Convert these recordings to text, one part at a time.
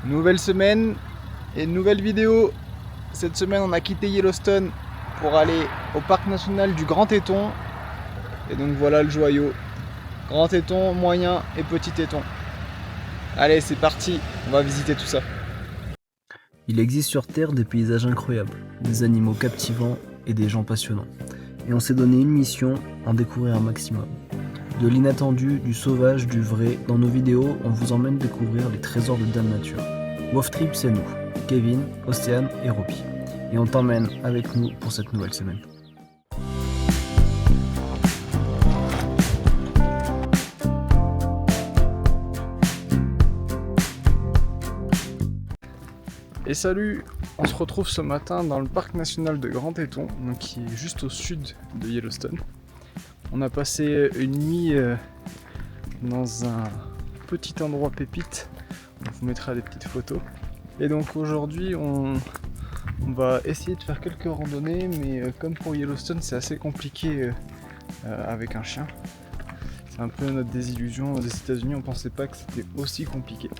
Nouvelle semaine et nouvelle vidéo. Cette semaine on a quitté Yellowstone pour aller au parc national du Grand Teton. Et donc voilà le joyau. Grand Teton, moyen et petit Teton. Allez, c'est parti, on va visiter tout ça. Il existe sur Terre des paysages incroyables, des animaux captivants et des gens passionnants. Et on s'est donné une mission, en découvrir un maximum. De l'inattendu, du sauvage, du vrai, dans nos vidéos, on vous emmène découvrir les trésors de Dame Nature. Wolf Trip, c'est nous, Kevin, Océane et Roby. Et on t'emmène avec nous pour cette nouvelle semaine. Et salut, on se retrouve ce matin dans le parc national de Grand Teton, donc qui est juste au sud de Yellowstone. On a passé une nuit dans un petit endroit pépite, on vous mettra des petites photos. Et donc aujourd'hui on va essayer de faire quelques randonnées, mais comme pour Yellowstone c'est assez compliqué avec un chien. C'est un peu notre désillusion des États-Unis, on pensait pas que c'était aussi compliqué.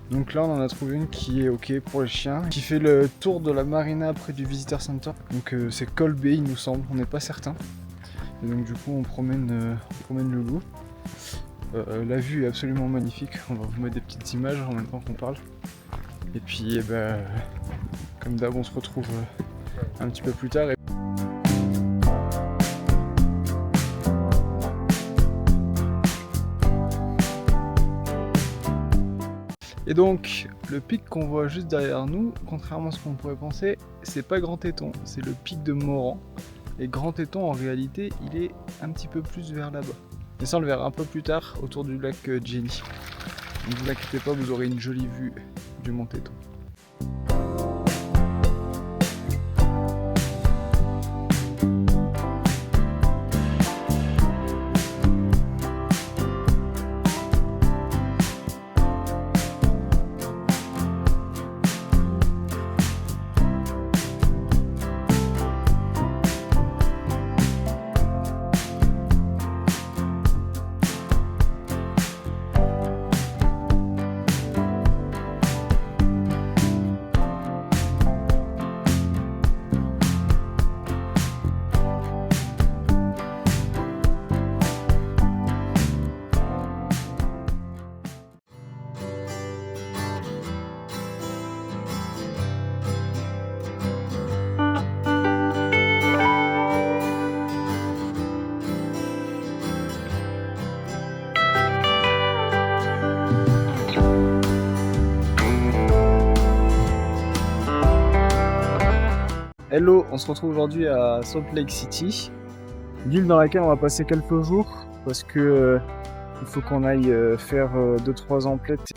Donc là on en a trouvé une qui est ok pour les chiens, qui fait le tour de la marina près du Visitor Center. Donc c'est Cold Bay il nous semble, on n'est pas certain. Et donc du coup on promène le loup. La vue est absolument magnifique, on va vous mettre des petites images en même temps qu'on parle. Et puis comme d'hab on se retrouve un petit peu plus tard. Et donc le pic qu'on voit juste derrière nous, contrairement à ce qu'on pourrait penser, c'est pas Grand Teton, c'est le pic de Moran. Et Grand Teton en réalité il est un petit peu plus vers là-bas. Et ça on le verra un peu plus tard autour du lac Jenny. Donc ne vous inquiétez pas, vous aurez une jolie vue du mont Teton. Hello, on se retrouve aujourd'hui à Salt Lake City, ville dans laquelle on va passer quelques jours parce que il faut qu'on aille faire 2-3 emplettes.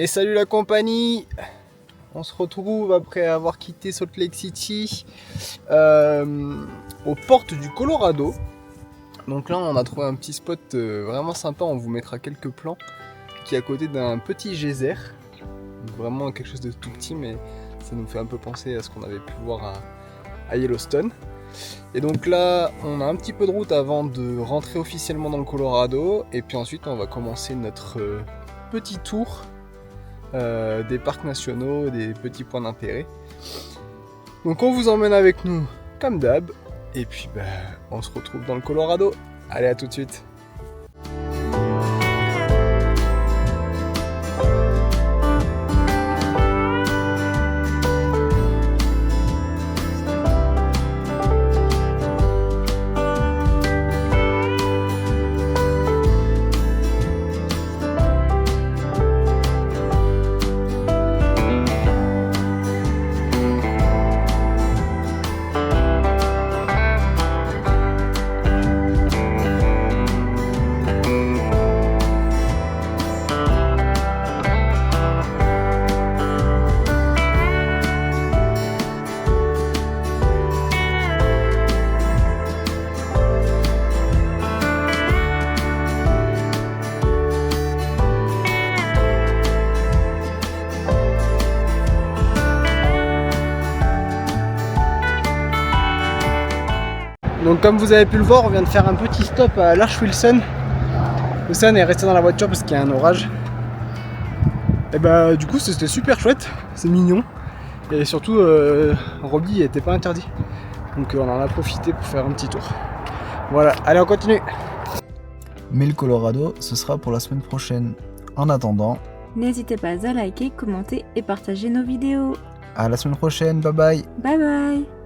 Et salut la compagnie! On se retrouve après avoir quitté Salt Lake City aux portes du Colorado. Donc là on a trouvé un petit spot vraiment sympa, on vous mettra quelques plans, qui est à côté d'un petit geyser. Donc vraiment quelque chose de tout petit, mais ça nous fait un peu penser à ce qu'on avait pu voir à Yellowstone. Et donc là on a un petit peu de route avant de rentrer officiellement dans le Colorado, et puis ensuite on va commencer notre petit tour des parcs nationaux, des petits points d'intérêt. Donc on vous emmène avec nous comme d'hab, et puis on se retrouve dans le Colorado. Allez, à tout de suite. Donc comme vous avez pu le voir, on vient de faire un petit stop à l'Arche Wilson. Wilson est resté dans la voiture parce qu'il y a un orage. Et du coup c'était super chouette, c'est mignon. Et surtout Robbie n'était pas interdit. Donc on en a profité pour faire un petit tour. Voilà, allez on continue. Mais le Colorado, ce sera pour la semaine prochaine. En attendant, n'hésitez pas à liker, commenter et partager nos vidéos. à la semaine prochaine, bye bye. Bye bye.